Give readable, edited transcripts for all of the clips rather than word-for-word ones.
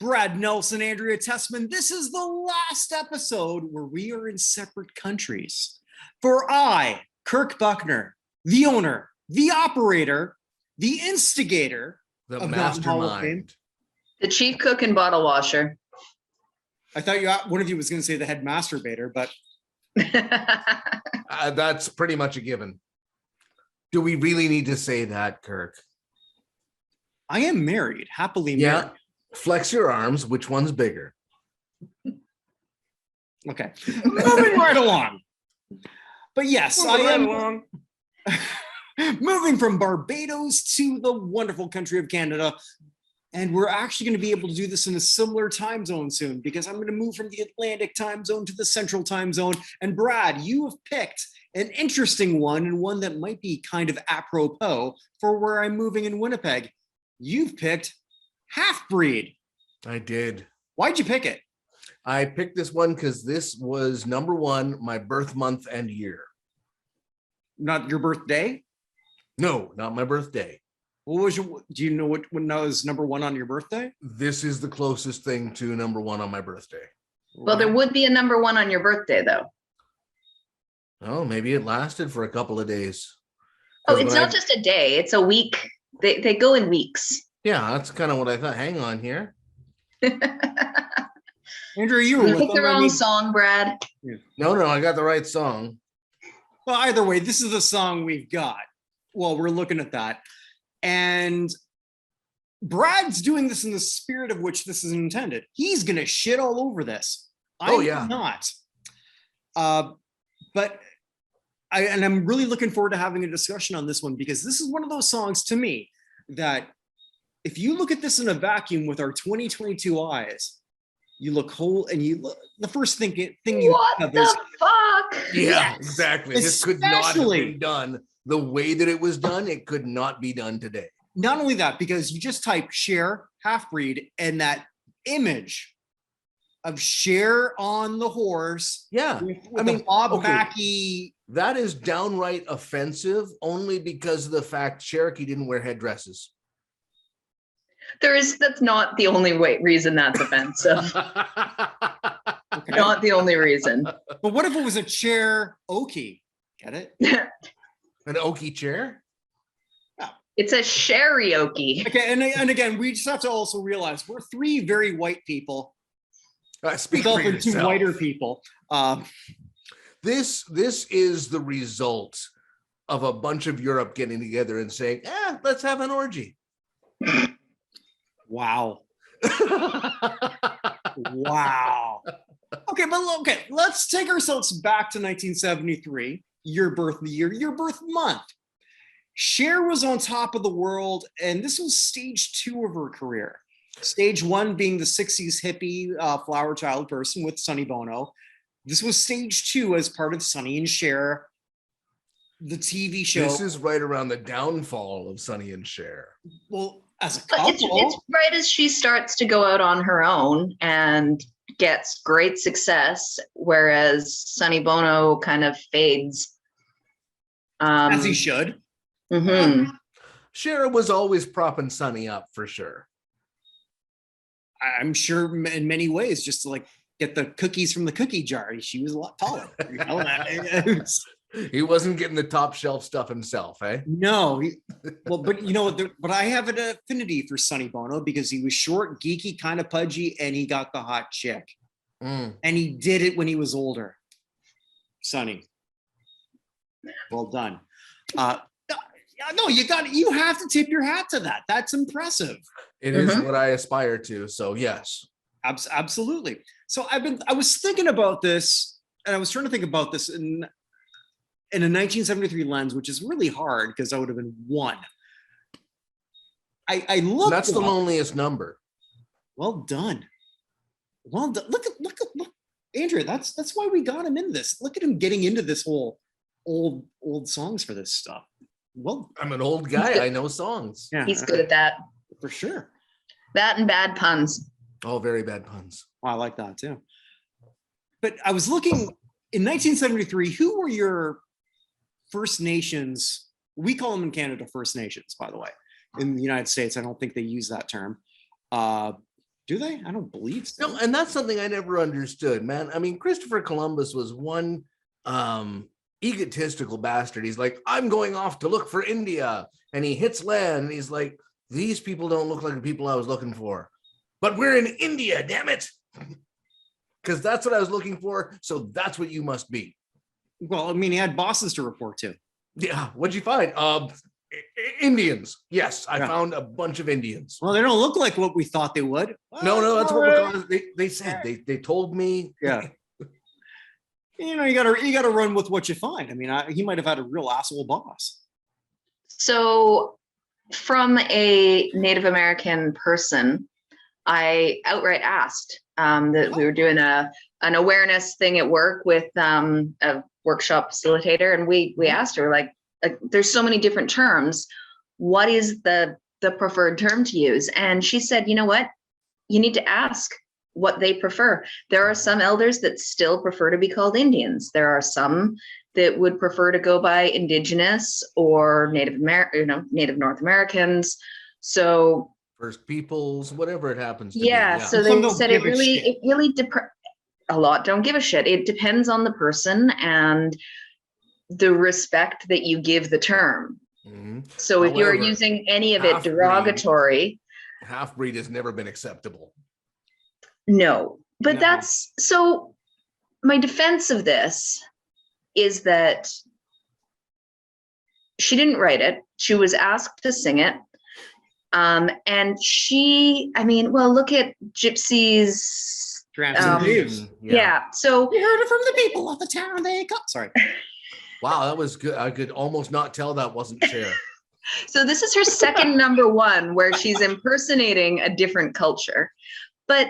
Brad Nelson, Andrea Tessmann. This is the last episode where we are in separate countries. For I, Kirk Buchner, the owner, the operator, the instigator, the of Mountain Hall of Fame. mastermind, The chief cook and bottle washer. I thought one of you was going to say the head masturbator, but that's pretty much a given. Do we really need to say that, Kirk? I am married, happily Yeah. married. Flex your arms. Which one's bigger? Okay, moving right along. But yes, I am moving from Barbados to the wonderful country of Canada. And we're actually going to be able to do this in a similar time zone soon, because I'm going to move from the Atlantic time zone to the Central time zone. And Brad, you have picked an interesting one, and one that might be kind of apropos for where I'm moving in Winnipeg. You've picked Half-Breed. I did. Why'd you pick it? I picked this one because this was number one, my birth month and year. Not your birthday? No, not my birthday. What was your, do you know what when that was number one on your birthday? This is the closest thing to number one on my birthday. Well, there would be a number one on your birthday, though. Oh, maybe it lasted for a couple of days. Oh, it's not just a day. It's a week. They go in weeks. Yeah, that's kind of what I thought. Hang on here. Andrew, you were You with picked the them. I wrong mean, song, Brad. No, I got the right song. well, either way, this is the song we've got. Well, we're looking at that. And Brad's doing this in the spirit of which this is intended. He's going to shit all over this. I'm not. But I'm really looking forward to having a discussion on this one, because this is one of those songs to me that if you look at this in a vacuum with our 2022 eyes, you look whole and you look, the first thing you What have the is, fuck? Yeah, Yes, exactly. This could not have especially- been done the way that it was done. It could not be done today. not only that, because you just type Cher Half-Breed and that image of Cher on the horse. Yeah. With I mean, the Bob okay. Mackie. That is downright offensive only because of the fact Cherokee didn't wear headdresses. That's not the only reason that's offensive. Okay. Not the only reason. But what if it was a Cher Okie? Get it? An Okie chair? It's a karaoke. Okay, and again, we just have to also realize we're three very white people. Speak for Two yourself. whiter people. This is the result of a bunch of Europe getting together and saying, let's have an orgy. Wow. Wow. Okay, let's take ourselves back to 1973, your birth year, your birth month. Cher was on top of the world, and this was stage 2 of her career. Stage 1 being the 60s hippie flower child person with Sonny Bono. This was stage 2 as part of Sonny and Cher, the TV show. This is right around the downfall of Sonny and Cher. Well, as a But couple. it's right as she starts to go out on her own and gets great success, whereas Sonny Bono kind of fades. As he should. Mhm. Cher was always propping Sonny up for sure. I'm sure in many ways, just to like get the cookies from the cookie jar. She was a lot taller. You know, He wasn't getting the top shelf stuff himself, eh? no, but you know, but I have an affinity for Sonny Bono because he was short, geeky, kind of pudgy, and he got the hot chick. And he did it when he was older. Sonny, well done. No, you have to tip your hat to that. That's impressive. It is what I aspire to. So yes. Absolutely. So I was thinking about this, and I was trying to think about this in a 1973 lens, which is really hard because I would have been 1. I looked. That's the loneliest number. Well done. Well done. Look, Andrea. That's why we got him in this. Look at him getting into this whole old songs for this stuff. Well, I'm an old guy. I know songs. yeah, He's good at that. for sure. That and bad puns. Oh, very bad puns. Well, I like that too. But I was looking in 1973. Who were your First Nations? We call them in Canada First Nations, by the way. In the United States, I don't think they use that term. Do they? I don't believe so. No, and that's something I never understood, man. I mean, Christopher Columbus was one egotistical bastard. He's like, I'm going off to look for India. And he hits land and he's like, these people don't look like the people I was looking for. But we're in India, damn it. Because that's what I was looking for. So that's what you must be. Well, I mean, he had bosses to report to. Yeah. What'd you find? Indians. Yes, I found a bunch of Indians. Well, they don't look like what we thought they would. No, that's what we're calling it. They said, they told me. Yeah. You gotta run with what you find. I mean, he might have had a real asshole boss. So from a Native American person, I outright asked that we were doing an awareness thing at work with a workshop facilitator, and we asked her, like, there's so many different terms. What is the preferred term to use? And she said, you know what? You need to ask what they prefer. There are some elders that still prefer to be called Indians. There are some that would prefer to go by Indigenous or Native North Americans. So First Peoples, whatever it happens to be. yeah. So they said it really a lot don't give a shit. It depends on the person and the respect that you give the term. Mm-hmm. So if you're using any of it derogatory, half-breed has never been acceptable. No, but that's so. My defense of this is that she didn't write it. She was asked to sing it. And look at Gypsy's Yeah. So we heard it from the people of the town. They got sorry. Wow, that was good. I could almost not tell that wasn't Cher. So this is her second number one where she's impersonating a different culture. But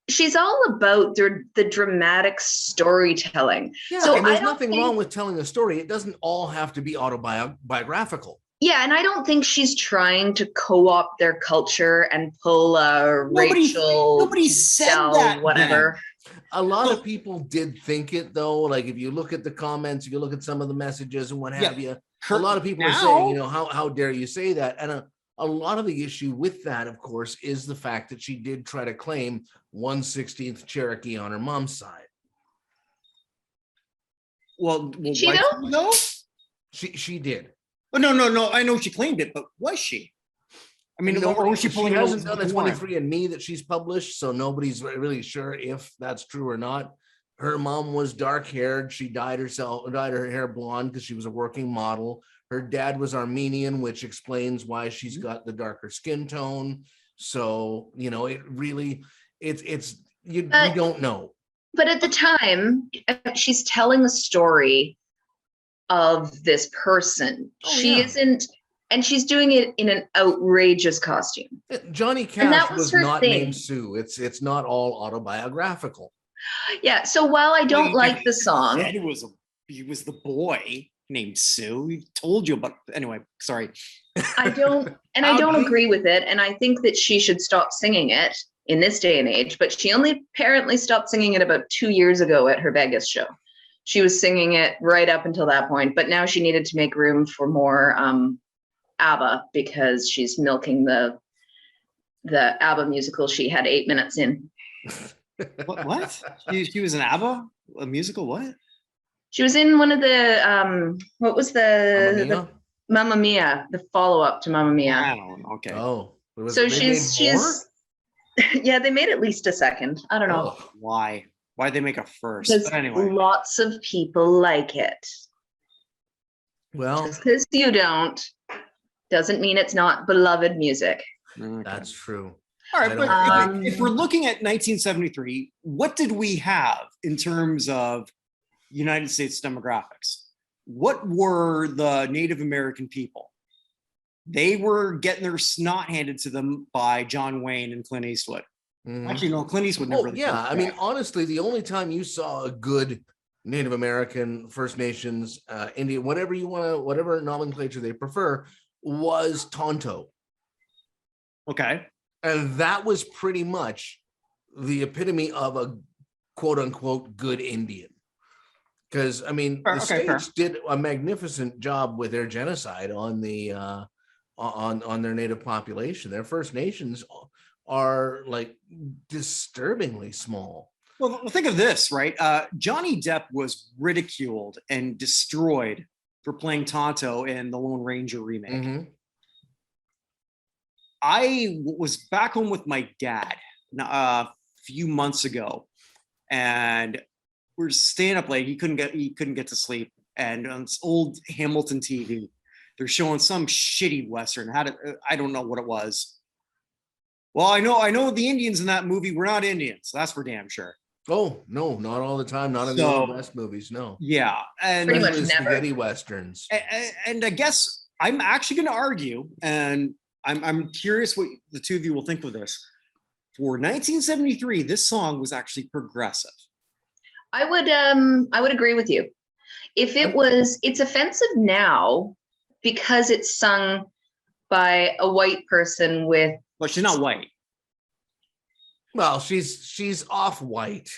she's all about the dramatic storytelling. Yeah, so and there's nothing wrong with telling a story. It doesn't all have to be autobiographical. Yeah, and I don't think she's trying to co-opt their culture and pull a Rachel. Nobody said that. Whatever. Man. A lot of people did think it, though. Like if you look at the comments, if you look at some of the messages and what have you, a lot of people are saying, how dare you say that? And a lot of the issue with that, of course, is the fact that she did try to claim 1/16 Cherokee on her mom's side. Well she know? She did. Oh, no. I know she claimed it, but was she? I mean, she hasn't done a 23andMe that she's published, so nobody's really sure if that's true or not. Her mom was dark-haired. She dyed her hair blonde because she was a working model. Her dad was Armenian, which explains why she's got the darker skin tone. So, you don't know. But at the time, she's telling a story of this person. She isn't, and she's doing it in an outrageous costume. Johnny Cash was not named Sue. It's not all autobiographical. Yeah. So while I don't like the song, he was the boy named Sue. He told you about. Anyway, sorry. I don't agree with it, and I think that she should stop singing it in this day and age. But she only apparently stopped singing it about 2 years ago at her Vegas show. She was singing it right up until that point, but now she needed to make room for more ABBA because she's milking the ABBA musical she had 8 minutes in. What? She was an ABBA? A musical? What? She was in one of the what was the Mamma Mia, the follow-up to Mamma Mia. I don't know. Okay. Oh. So she's yeah, they made at least a second. I don't know. Oh, why? Why'd they make a first? Because lots of people like it. Well, just because you don't doesn't mean it's not beloved music. Okay. That's true. All right, but if we're looking at 1973, what did we have in terms of United States demographics? What were the Native American people? They were getting their snot handed to them by John Wayne and Clint Eastwood. Mm-hmm. Actually, no, Clint Eastwood never. Oh, yeah. I mean, honestly, the only time you saw a good Native American, First Nations, Indian, whatever nomenclature they prefer, was Tonto. Okay. And that was pretty much the epitome of a quote unquote good Indian. Because the states did a magnificent job with their genocide on the on their native population. Their First Nations are like disturbingly small. Well, think of this, right? Johnny Depp was ridiculed and destroyed for playing Tonto in the Lone Ranger remake. Mm-hmm. I was back home with my dad a few months ago, and we're staying up late. He couldn't get to sleep, and on this old Hamilton TV, they're showing some shitty Western. I don't know what it was. Well, I know the Indians in that movie were not Indians. That's for damn sure. Oh, no, not all the time. Not in the Old West movies, no. Yeah. And Pretty much never. Spaghetti Westerns. And I guess I'm actually going to argue, and I'm curious what the two of you will think of this. For 1973, this song was actually progressive. I would agree with you. If it's offensive now because it's sung by a white person with. Well, she's not white. Well, she's off white.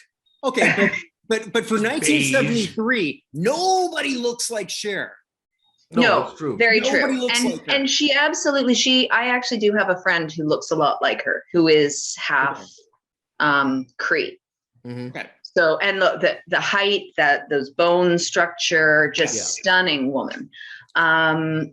Okay, but for 1973, nobody looks like Cher. No, that's true. Very Nobody true. looks like her. And I actually do have a friend who looks a lot like her, who is half Cree. Mm-hmm. Okay. So, and the height, those bone structure, just stunning woman.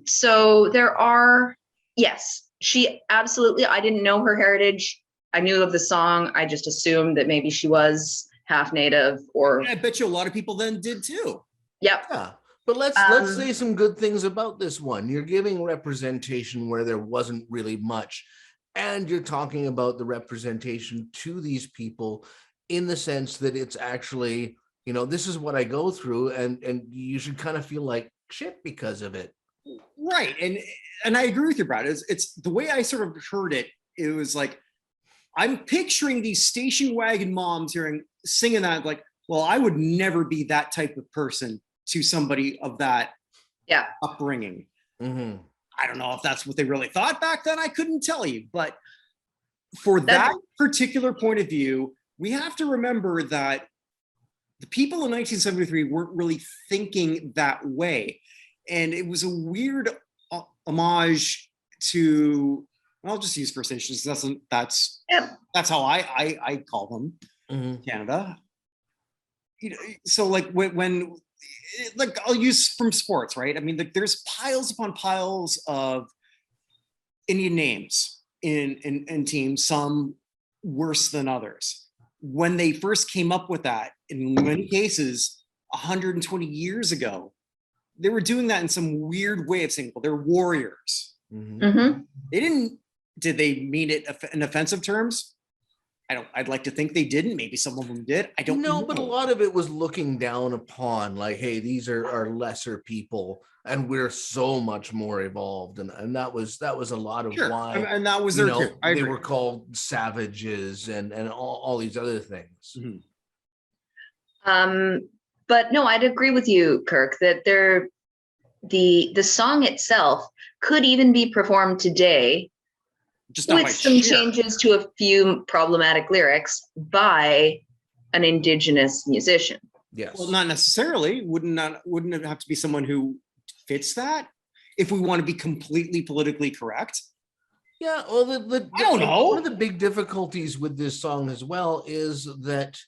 So there are, yes, she absolutely, I didn't know her heritage. I knew of the song. I just assumed that maybe she was half native or. I bet you a lot of people then did too. Yep. Yeah. But let's say some good things about this one. You're giving representation where there wasn't really much. And you're talking about the representation to these people in the sense that it's actually, this is what I go through, and you should kind of feel like shit because of it. Right. And I agree with you, Brad. It's the way I sort of heard it. It was like, I'm picturing these station wagon moms singing that, like, well, I would never be that type of person to somebody of that upbringing. Mm-hmm. I don't know if that's what they really thought back then. I couldn't tell you. But for that particular point of view, we have to remember that the people in 1973 weren't really thinking that way. And it was a weird homage to, I'll just use First Nations. That's how I call them, mm-hmm. Canada. So like when like I'll use from sports, right? I mean, there's piles upon piles of Indian names in teams, some worse than others. When they first came up with that, in many cases, 120 years ago, they were doing that in some weird way of saying, well, they're warriors. Mm-hmm. Mm-hmm. Did they mean it in offensive terms? I'd like to think they didn't. Maybe some of them did. I don't know. But a lot of it was looking down upon, like, hey, these are lesser people, and we're so much more evolved, and that was a lot of why. And that was their they were called savages and all these other things. Mm-hmm. But no, I'd agree with you, Kirk, that the song itself could even be performed today. Just with some changes to a few problematic lyrics by an Indigenous musician. Yes. Well, not necessarily. Wouldn't it have to be someone who fits that? If we want to be completely politically correct. Yeah. Well, I don't know. One of the big difficulties with this song as well is that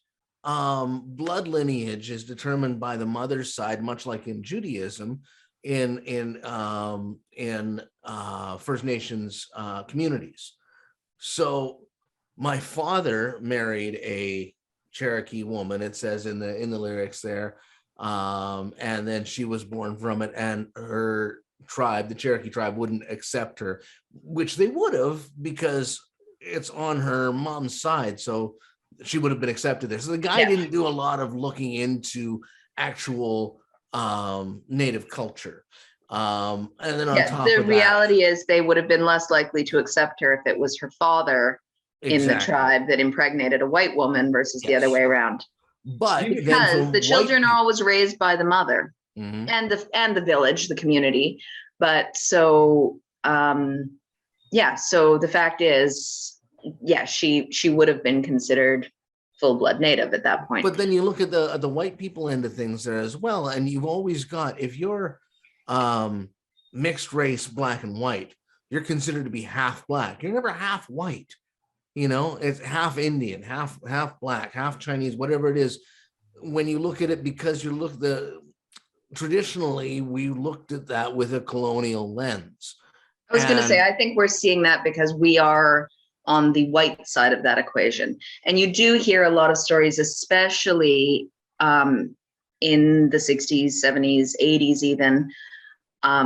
blood lineage is determined by the mother's side, much like in Judaism. In First Nations communities. So my father married a Cherokee woman, it says in the lyrics there, and then she was born from it, and her tribe, the Cherokee tribe, wouldn't accept her, which they would have because it's on her mom's side, so she would have been accepted there. So the guy didn't do a lot of looking into actual native culture. And then on top the of reality is they would have been less likely to accept her if it was her father in the tribe that impregnated a white woman versus the other way around. But because the children are always raised by the mother mm-hmm. and the village, the community. But so so the fact is, she would have been considered full-blood native at that point. But then you look at the white people end of things there as well, and you've always got, if you're mixed race, black and white, you're considered to be half black. You're never half white. You know, it's half Indian, half black, half Chinese, whatever it is. When you look at it, because you look traditionally, we looked at that with a colonial lens. I was going to say, I think we're seeing that because we are on the white side of that equation. And you do hear a lot of stories, especially in the 60s, 70s, 80s even,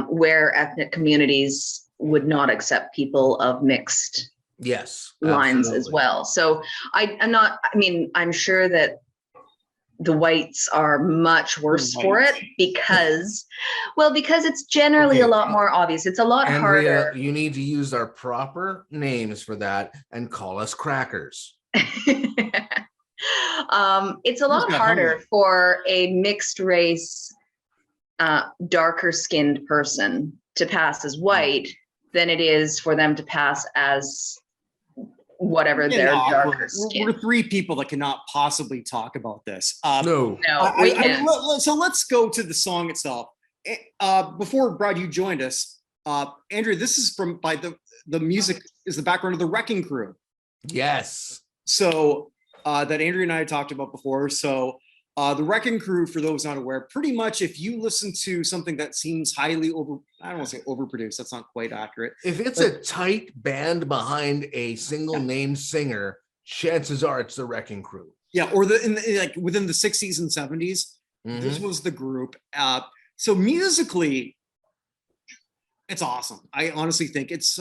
where ethnic communities would not accept people of mixed lines absolutely. as well. So I'm sure that the whites are much worse for it because it's generally a lot more obvious. It's a lot Andrea, harder. you need to use our proper names for that and call us crackers. It's a lot harder for a mixed race, darker skinned person to pass as white than it is for them to pass as whatever their darker skin. We're three people that cannot possibly talk about this. No, we can't. So let's go to the song itself. Before, Brad, you joined us. Andrea, this is by the music is the background of the Wrecking Crew. Yes. So that Andrea and I had talked about before. So the Wrecking Crew, for those not aware, pretty much if you listen to something that seems highly I don't want to say overproduced, that's not quite accurate. If it's a tight band behind a single named singer, chances are it's the Wrecking Crew. Yeah, or like within the 60s and 70s, this was the group. So musically, it's awesome. I honestly think it's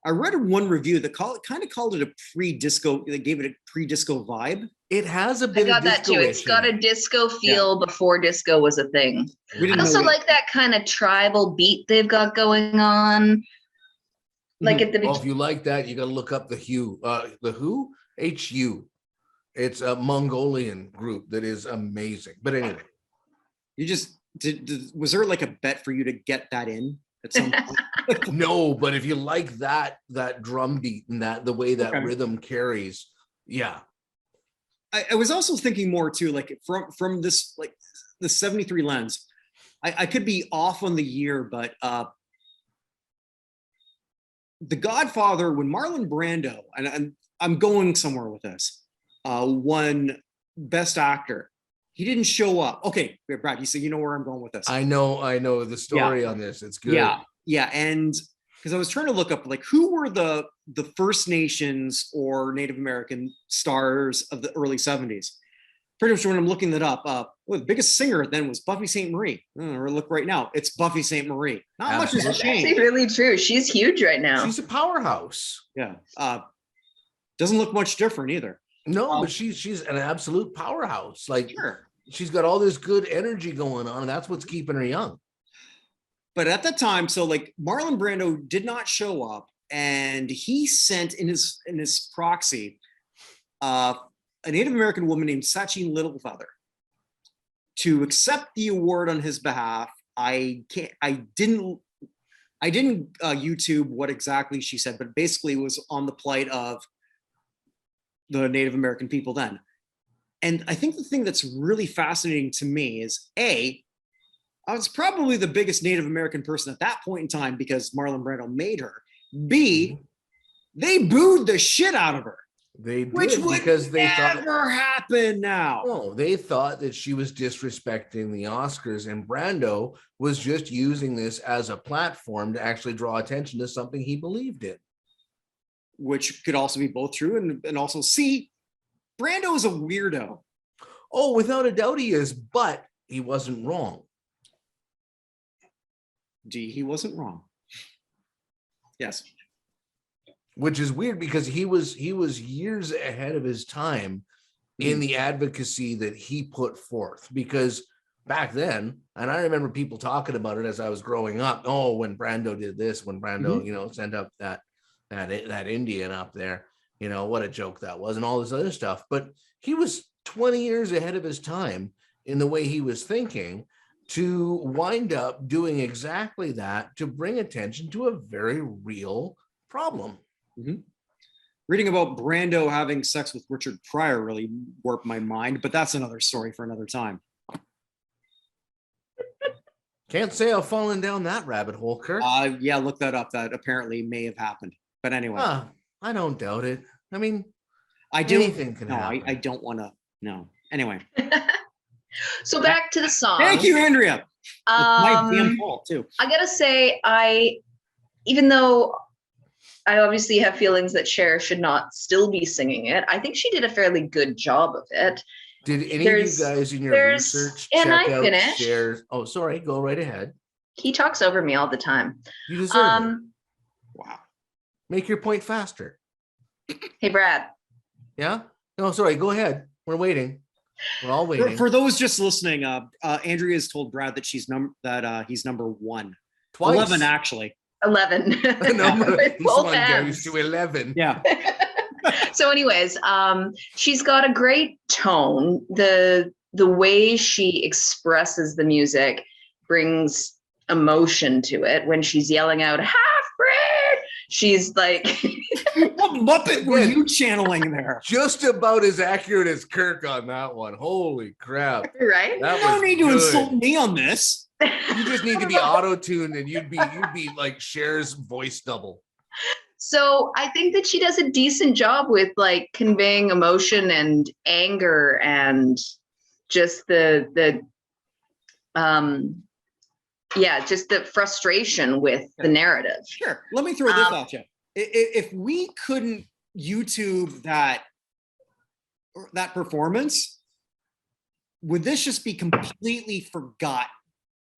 I read one review that kind of called it a pre-disco. They gave it a pre-disco vibe. It has a bit I got of that too. It's got a disco feel before disco was a thing. I also like that kind of tribal beat they've got going on. Like at the if you like that, you got to look up the Who. The Who? HU. It's a Mongolian group that is amazing. But anyway, you just was there like a bet for you to get that in at some point? No, but if you like that drum beat and the way that rhythm carries, yeah. I was also thinking more too, like from this, like the 73 lens. I could be off on the year, but The Godfather, when Marlon Brando, and I'm going somewhere with this, won Best Actor, he didn't show up. Okay, Brad, you say you know where I'm going with this. I know the story on this. It's good. Yeah, and because I was trying to look up like who were the First Nations or Native American stars of the early 70s. Pretty much when I'm looking that up, the biggest singer then was Buffy Sainte-Marie. Or look right now, it's Buffy Sainte-Marie. Not much has changed. That's really true. She's huge right now. She's a powerhouse. Yeah, doesn't look much different either. No, but she's an absolute powerhouse. Like she's got all this good energy going on, and that's what's keeping her young. But at that time, so like Marlon Brando did not show up, and he sent in his proxy a Native American woman named Sachin Littlefeather to accept the award on his behalf. I didn't YouTube what exactly she said, but basically it was on the plight of the Native American people then. And I think the thing that's really fascinating to me is I was probably the biggest Native American person at that point in time because Marlon Brando made her. B, they booed the shit out of her. They did, which would because they never happen now. No, they thought that she was disrespecting the Oscars, and Brando was just using this as a platform to actually draw attention to something he believed in. Which could also be both true and also C, Brando is a weirdo. Oh, without a doubt he is, but he wasn't wrong. D, he wasn't wrong. Yes. Which is weird because he was years ahead of his time in the advocacy that he put forth. Because back then, and I remember people talking about it as I was growing up. Oh, when Brando did this, when Brando, sent up that Indian up there, what a joke that was, and all this other stuff. But he was 20 years ahead of his time in the way he was thinking, to wind up doing exactly that, to bring attention to a very real problem. Reading about Brando having sex with Richard Pryor really warped my mind, but that's another story for another time. Can't say I've fallen down that rabbit hole, Kirk. Yeah, look that up. That apparently may have happened. But anyway. I don't doubt it. I mean, I do. anything can No, happen. I don't want to. No. Anyway. So back to the song. Thank you, Andrea. My damn fault too. I gotta say, even though I obviously have feelings that Cher should not still be singing it, I think she did a fairly good job of it. Did any of you guys in your research check out Cher's? Oh, sorry. Go right ahead. He talks over me all the time. You deserve it. Wow. Make your point faster. Hey, Brad. Yeah? No, sorry. Go ahead. We're waiting. We're all waiting. For those just listening, Andrea has told Brad that he's number 1. Twice. 11, actually. 11. This one goes to 11. Yeah. So anyways, she's got a great tone. The way she expresses the music brings emotion to it. When she's yelling out half-breed, she's like what Muppet were you channeling there? Just about as accurate as Kirk on that one. Holy crap. Right? You don't need to insult me on this. You just need to be auto-tuned and you'd be like Cher's voice double. So I think that she does a decent job with like conveying emotion and anger and just just the frustration with the narrative. Sure. Let me throw this at you. If we couldn't YouTube that performance, would this just be completely forgotten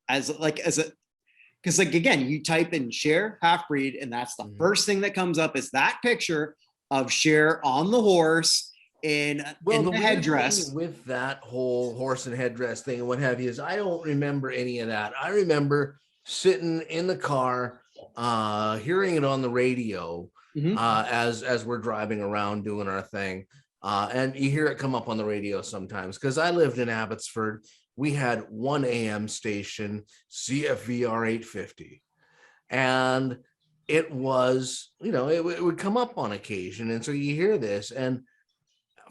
because again, you type in Cher half-breed and that's the first thing that comes up is that picture of Cher on the horse in the headdress. With that whole horse and headdress thing and what have you is I don't remember any of that. I remember sitting in the car, hearing it on the radio as we're driving around doing our thing. And you hear it come up on the radio sometimes because I lived in Abbotsford. We had 1 AM station, CFVR 850. And it was, it would come up on occasion. And so you hear this. And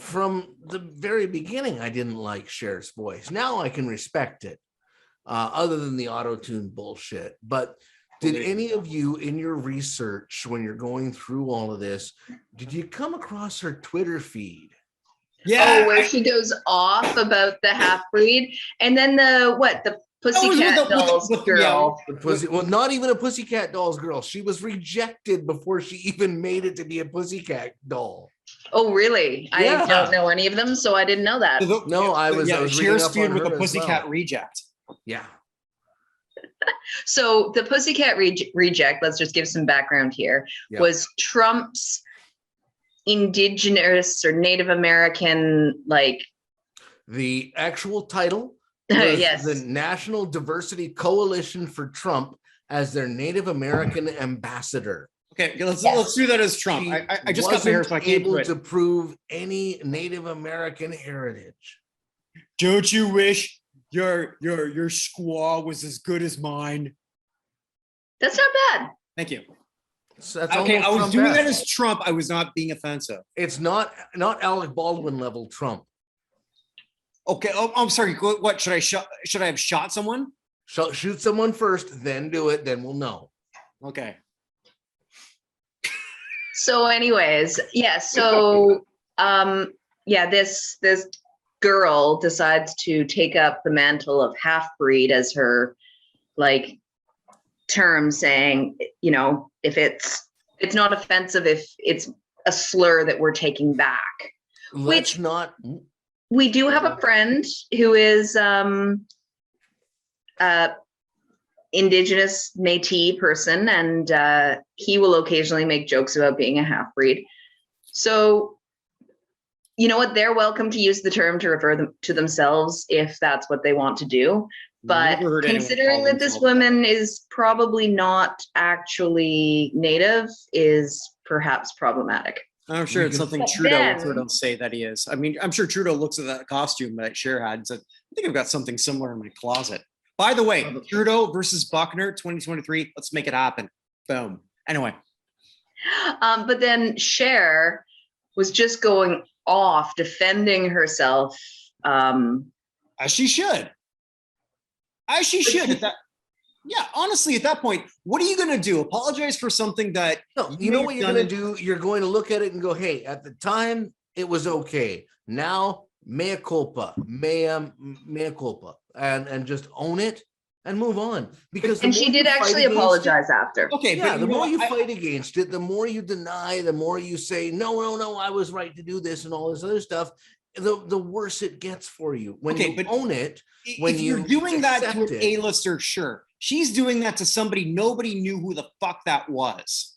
from the very beginning, I didn't like Cher's voice. Now I can respect it, other than the auto-tune bullshit. But did any of you in your research, when you're going through all of this, did you come across her Twitter feed? Yeah, where she goes off about the half-breed, and then the Pussycat Dolls girl. Well, not even a Pussycat Dolls girl. She was rejected before she even made it to be a Pussycat doll. Oh, really? Yeah. I don't know any of them, so I didn't know that. I was Cher's feud with the Pussycat Reject. Yeah. So the Pussycat Reject, let's just give some background here, was Trump's Indigenous or Native American, the actual title was the National Diversity Coalition for Trump as their Native American ambassador. Okay, let's do that as Trump. I just got my hair, so I can't able to prove any Native American heritage. Don't you wish your squaw was as good as mine? That's not bad. Thank you. So okay, I was doing that as Trump. I was not being offensive. It's not Alec Baldwin level Trump. Okay, I'm sorry. What should I shot? Should I have shot someone? Shoot someone first, then do it. Then we'll know. Okay. So, anyways, So, this girl decides to take up the mantle of half-breed as her term, saying, if it's not offensive if it's a slur that we're taking back. We do have a friend who is Indigenous Métis person, and he will occasionally make jokes about being a half-breed. So, you know what? They're welcome to use the term to refer them to themselves if that's what they want to do. But considering that this woman is probably not actually Native is perhaps problematic. I'm sure it's something Trudeau would say that he is. I mean, I'm sure Trudeau looks at that costume that Cher had and said, I think I've got something similar in my closet. By the way, Trudeau versus Buchner 2023, let's make it happen. Boom. Anyway. But then Cher was just going off defending herself. As she should. As she should. Yeah, honestly, at that point, what are you going to do? Apologize for something that No, you know what you're going to do? You're going to look at it and go, hey, at the time, it was okay. Now, mea culpa, mea culpa, and just own it and move on. Because and she did actually apologize after. Okay, yeah, but the more you fight against it, the more you deny, the more you say, no, I was right to do this and all this other stuff, the worse it gets for you. When you own it, when if you're you doing that to an it, A-lister, sure. She's doing that to somebody nobody knew who the fuck that was.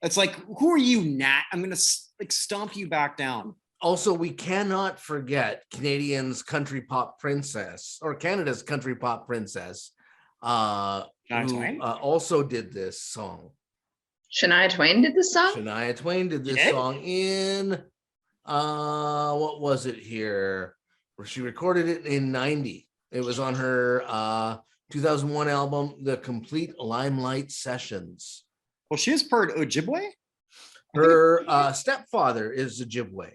It's like, who are you, Nat? I'm gonna like stomp you back down. Also, we cannot forget Canadians' country pop princess, or Canada's country pop princess, who also did this song. Shania Twain did this song? Shania Twain did this song in, what was it here? Where she recorded it in 90. It was on her 2001 album, The Complete Limelight Sessions. Well, she is part Ojibwe? Her stepfather is Ojibwe.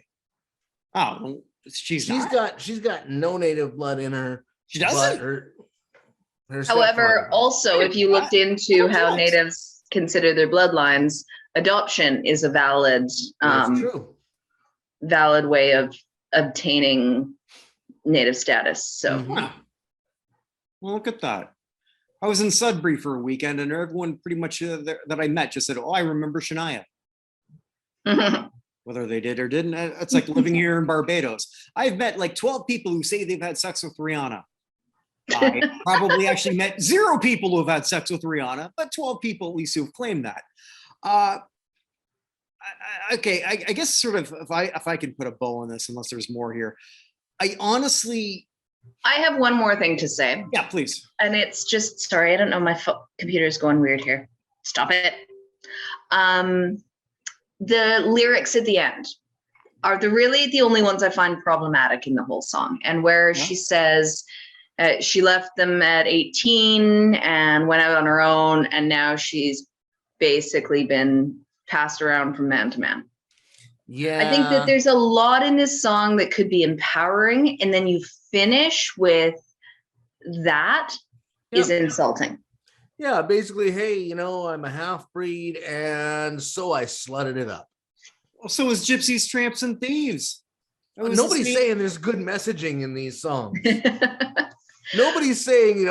Oh, well, she's got no native blood in her. She doesn't. Her However, also, if you looked into how natives consider their bloodlines, adoption is a valid way of obtaining native status. So, well, look at that. I was in Sudbury for a weekend, and everyone pretty much that I met just said, "Oh, I remember Shania." Whether they did or didn't, it's like living here in Barbados. I've met like 12 people who say they've had sex with Rihanna. I probably actually met 0 people who have had sex with Rihanna, but 12 people at least who've claimed that. Okay, I guess sort of if I can put a bow on this, unless there's more here. I have one more thing to say. Yeah, please. And it's just, sorry, I don't know, my computer is going weird here. Stop it. The lyrics at the end are really the only ones I find problematic in the whole song. And where she says she left them at 18 and went out on her own, and now she's basically been passed around from man to man. Yeah. I think that there's a lot in this song that could be empowering, and then you finish with that is insulting. Yeah, basically, hey, I'm a half-breed, and so I slutted it up. Well, so is Gypsies, Tramps, and Thieves. Nobody's saying there's good messaging in these songs. Nobody's saying,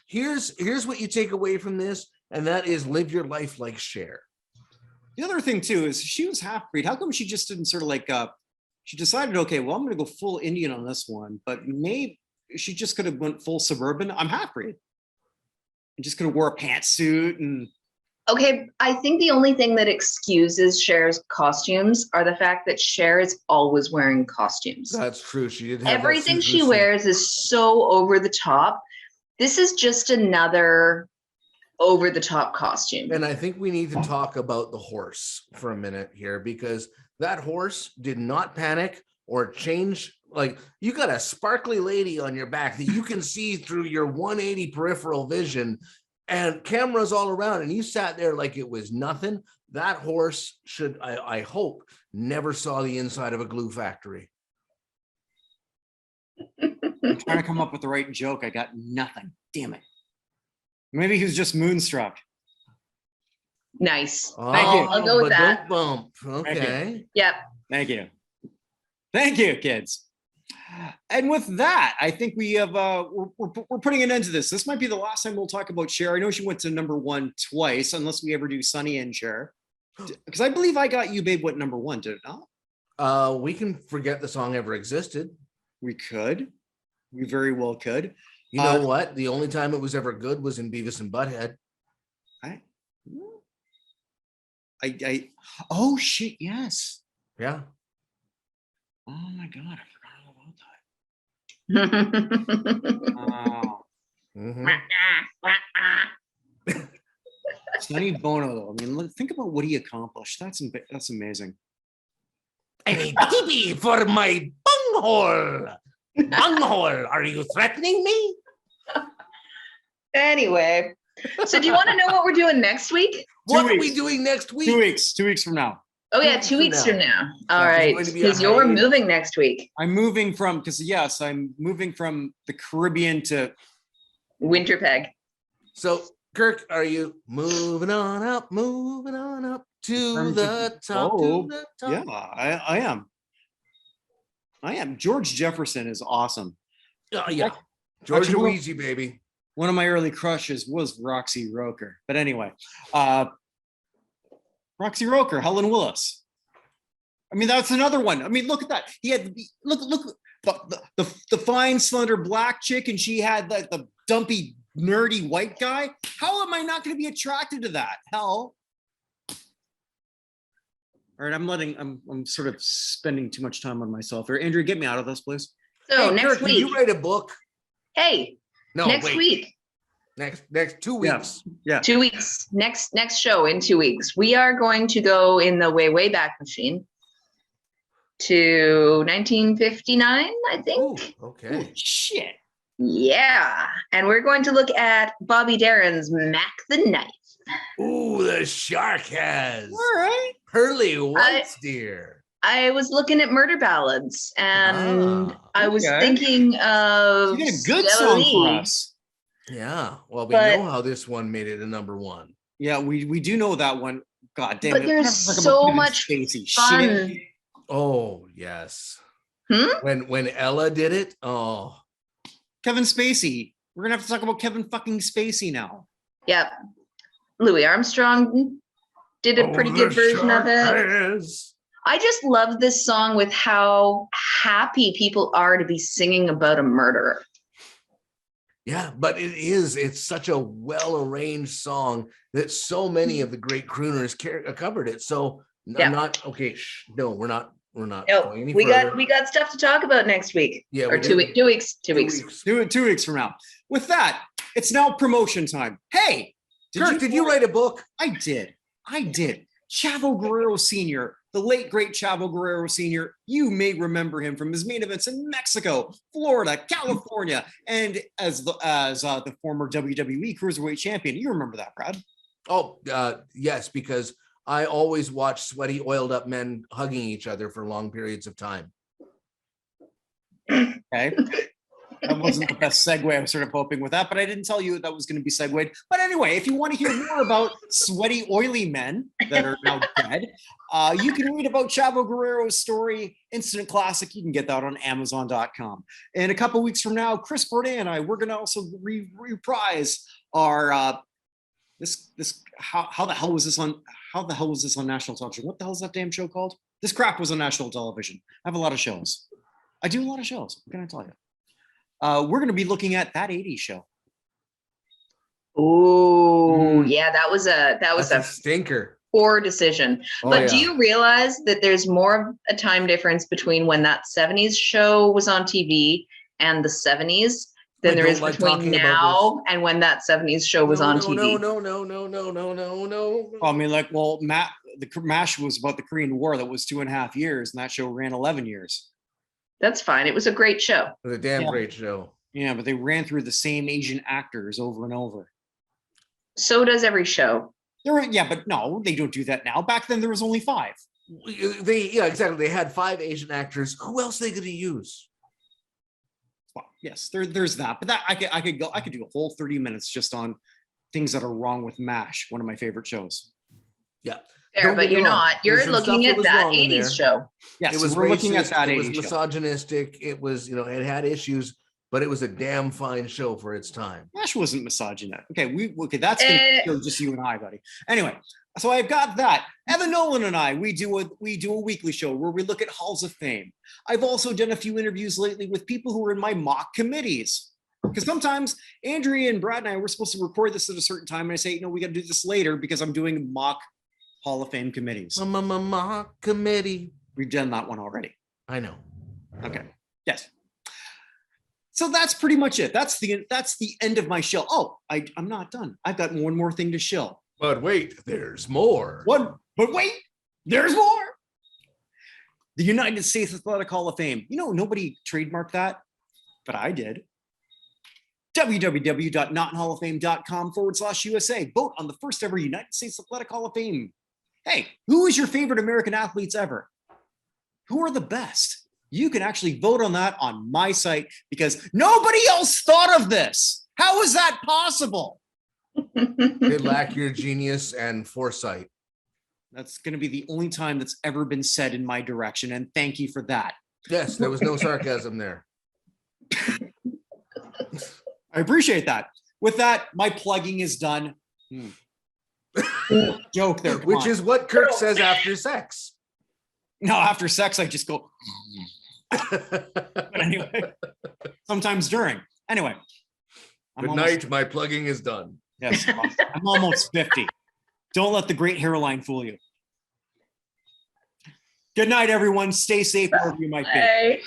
here's what you take away from this, and that is live your life like Cher. The other thing, too, is she was half-breed. How come she just didn't sort of like, she decided, okay, well, I'm going to go full Indian on this one, but maybe she just could have went full suburban. I'm half-breed. And just could have wore a pantsuit and. Okay, I think the only thing that excuses Cher's costumes are the fact that Cher is always wearing costumes. That's true. She did have everything she wears is so over the top. This is just another over the top costume. And I think we need to talk about the horse for a minute here, because that horse did not panic or change. Like, you got a sparkly lady on your back that you can see through your 180 peripheral vision, and cameras all around, and you sat there like it was nothing. That horse should, I hope, never saw the inside of a glue factory. I'm trying to come up with the right joke. I got nothing. Damn it. Maybe he was just moonstruck. Nice. Thank you. I'll go with that. Don't bump. Okay. Yep. Thank you. Thank you, kids. And with that, I think we have we're putting an end to this. This might be the last time we'll talk about Cher. I know she went to #1 twice, unless we ever do Sunny and Cher. Because I believe I got You Babe What #1, did it not? We can forget the song ever existed. We could. We very well could. You know what? The only time it was ever good was in Beavis and Butthead. Oh shit, yes. Yeah. Oh my god, I forgot all about that. Sonny Bono, though. I mean, think about what he accomplished. That's amazing. I need TP for my bunghole. Bunghole, are you threatening me? Anyway, so do you want to know what we're doing next week? What are we doing next week? 2 weeks. 2 weeks from now. Oh yeah, 2 weeks from now. All right, because you're moving next week. I'm moving I'm moving from the Caribbean to Winterpeg. So, Kirk, are you moving on up to the top? To the top? Yeah, I am. George Jefferson is awesome. Yeah. Georgia Wheezy, baby. One of my early crushes was Roxy Roker. But anyway, Roxy Roker, Helen Willis. I mean, that's another one. I mean, look at that. He had look the fine, slender black chick, and she had the dumpy, nerdy white guy. How am I not going to be attracted to that? Hell. All right, I'm sort of spending too much time on myself here. Andrea, get me out of this, please. So hey, next Kirk, week. Did you write a book? Hey, no, next wait. week. Next 2 weeks. Yeah. 2 weeks. Next show in 2 weeks. We are going to go in the way back machine to 1959, I think. Ooh, okay. Ooh, shit. Yeah. And we're going to look at Bobby Darin's Mac the Knife. Ooh, the shark has. All right. Pearly whites, dear. I was looking at murder ballads, and I was thinking of You got a good song for us. Yeah. Well, we know how this one made it a number one. Yeah, we do know that one. God damn but it. there's so much Spacey. fun. Shit. Oh, yes. Hmm? When Ella did it, oh. Kevin Spacey. We're gonna have to talk about Kevin fucking Spacey now. Yep. Louis Armstrong did a pretty good version of it. I just love this song with how happy people are to be singing about a murderer. Yeah, but it's such a well-arranged song that so many of the great crooners covered it. So I'm not okay. No, we're not going any further. We got stuff to talk about next week. Yeah, or 2 weeks. 2 weeks. 2 weeks. Do it 2 weeks from now. With that, it's now promotion time. Hey, Kirk, did you write a book? I did. Chavo Guerrero Sr., the late great Chavo Guerrero Sr. You may remember him from his main events in Mexico, Florida, California, and as the former WWE Cruiserweight Champion. You remember that, Brad? Oh, yes, because I always watch sweaty, oiled up men hugging each other for long periods of time. Okay. That wasn't the best segue. I was sort of hoping with that, but I didn't tell you that was going to be segued. But anyway, if you want to hear more about sweaty, oily men that are now dead, you can read about Chavo Guerrero's story, Instant Classic. You can get that on Amazon.com. And a couple weeks from now, Chris Bourdain and I, we're going to also reprise our how the hell was this on national television? What the hell is that damn show called? This crap was on national television. I have a lot of shows. I do a lot of shows. What can I tell you? We're going to be looking at That 80s Show. Oh, yeah, that was a stinker. Poor decision. Oh, but do you realize that there's more of a time difference between when that 70s show was on TV and the 70s than there is between now and when that 70s show was on TV? No. I mean, the MASH was about the Korean War. That was 2.5 years, and that show ran 11 years. That's fine. It was a great show. It was a damn great show. Yeah, but they ran through the same Asian actors over and over. So does every show. But no, they don't do that now. Back then, there was only 5. Exactly. They had 5 Asian actors. Who else are they going to use? Well, yes, there's that. But that I could do a whole 30 minutes just on things that are wrong with MASH, one of my favorite shows. Yeah. Fair, but you're not. You're looking at that 80s show. Yes, we're looking at that 80s show. It was misogynistic. It was, it had issues, but it was a damn fine show for its time. MASH wasn't misogynistic. Okay, that's gonna just you and I, buddy. Anyway, so I've got that. Evan Nolan and I, we do a weekly show where we look at halls of fame. I've also done a few interviews lately with people who are in my mock committees. Because sometimes Andrea and Brad and I were supposed to record this at a certain time, and I say, we got to do this later because I'm doing mock Hall of Fame committees. Mock committee. We've done that one already. I know. Okay. Yes. So that's pretty much it. That's the end of my shill. Oh, I'm not done. I've got one more thing to shill. But wait, there's more. But wait, there's more. The United States Athletic Hall of Fame. Nobody trademarked that, but I did. www.notinhalloffame.com/USA. Vote on the first ever United States Athletic Hall of Fame. Hey, who is your favorite American athletes ever? Who are the best? You can actually vote on that on my site because nobody else thought of this. How is that possible? They lack your genius and foresight. That's going to be the only time that's ever been said in my direction. And thank you for that. Yes, there was no sarcasm there. I appreciate that. With that, my plugging is done. Joke there. Which is what Kirk says after sex. No, after sex, I just go. But anyway, sometimes during. Anyway. Good night. My plugging is done. Yes, I'm almost 50. Don't let the great hairline fool you. Good night, everyone. Stay safe wherever you might be. Bye.